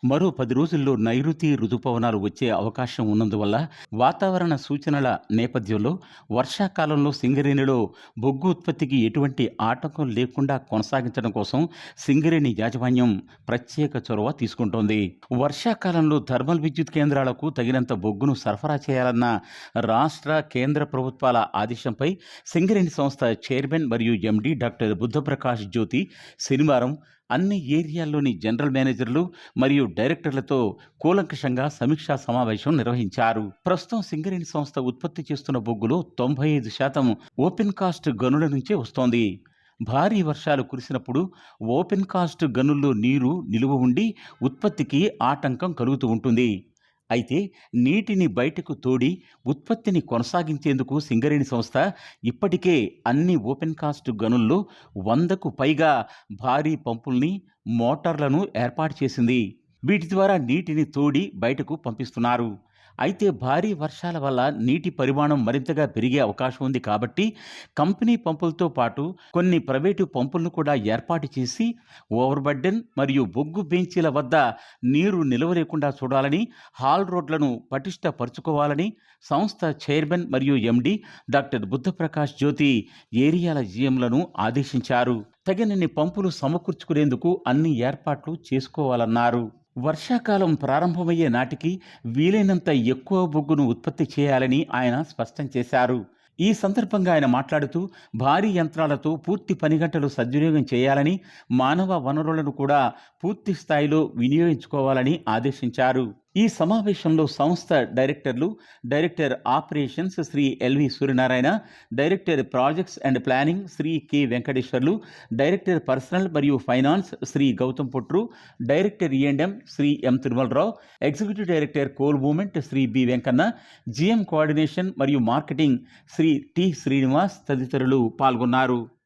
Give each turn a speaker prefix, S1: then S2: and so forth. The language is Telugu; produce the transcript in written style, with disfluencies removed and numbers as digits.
S1: మరో 10 రోజుల్లో నైరుతి రుతుపవనాలు వచ్చే అవకాశం ఉన్నందువల్ల వాతావరణ సూచనల నేపథ్యంలో వర్షాకాలంలో సింగరేణిలో బొగ్గు ఉత్పత్తికి ఎటువంటి ఆటంకం లేకుండా కొనసాగించడం కోసం సింగరేణి యాజమాన్యం ప్రత్యేక చొరవ తీసుకుంటోంది. వర్షాకాలంలో థర్మల్ విద్యుత్ కేంద్రాలకు తగినంత బొగ్గును సరఫరా చేయాలన్న రాష్ట్ర, కేంద్ర ప్రభుత్వాల ఆదేశంపై సింగరేణి సంస్థ చైర్మన్ మరియు ఎండీ డాక్టర్ బుద్ధప్రకాష్ జ్యోతి శనివారం అన్ని ఏరియాల్లోని జనరల్ మేనేజర్లు మరియు డైరెక్టర్లతో కూలంకషంగా సమీక్షా సమావేశం నిర్వహించారు. ప్రస్తుతం సింగరేణి సంస్థ ఉత్పత్తి చేస్తున్న బొగ్గులో 95% ఓపెన్ కాస్ట్ గనుల నుంచే వస్తోంది. భారీ వర్షాలు కురిసినప్పుడు ఓపెన్ కాస్ట్ గనుల్లో నీరు నిలువ ఉండి ఉత్పత్తికి ఆటంకం కలుగుతూ ఉంటుంది. అయితే నీటిని బయటకు తోడి ఉత్పత్తిని కొనసాగించేందుకు సింగరేణి సంస్థ ఇప్పటికే అన్ని ఓపెన్ కాస్ట్ గనుల్లో 100కు పైగా భారీ పంపుల్ని, మోటార్లను ఏర్పాటు చేసింది. వీటి ద్వారా నీటిని తోడి బయటకు పంపిస్తున్నారు. అయితే భారీ వర్షాల వల్ల నీటి పరిమాణం మరింతగా పెరిగే అవకాశం ఉంది కాబట్టి కంపెనీ పంపులతో పాటు కొన్ని ప్రైవేటు పంపులను కూడా ఏర్పాటు చేసి ఓవర్ బర్డెన్ మరియు బొగ్గు బెంచీల వద్ద నీరు నిలవలేకుండా చూడాలని, హాల్ రోడ్లను పటిష్టపరుచుకోవాలని సంస్థ చైర్మన్ మరియు ఎండీ డాక్టర్ బుద్ధప్రకాష్ జ్యోతి ఏరియాల జీఎంలను ఆదేశించారు. తగినన్ని పంపులు సమకూర్చుకునేందుకు అన్ని ఏర్పాట్లు చేసుకోవాలన్నారు. వర్షాకాలం ప్రారంభమయ్యే నాటికి వీలైనంత ఎక్కువ బొగ్గును ఉత్పత్తి చేయాలని ఆయన స్పష్టం చేశారు. ఈ సందర్భంగా ఆయన మాట్లాడుతూ భారీ యంత్రాలతో పూర్తి పని గంటలు సద్వినియోగం చేయాలని, మానవ వనరులను కూడా పూర్తి స్థాయిలో వినియోగించుకోవాలని ఆదేశించారు. ఈ సమావేశంలో సంస్థ డైరెక్టర్లు, director operations Shri L V Suryanarayana, director projects and planning Shri K Venkateswarlu, director personnel మరియు finance Shri Gautam Putru, director E&M Shri M Tirumala Rao, executive director coal movement Shri B Venkanna, GM coordination మరియు మార్కెటింగ్ శ్రీ టి శ్రీనివాస్ తదితరులు పాల్గొన్నారు.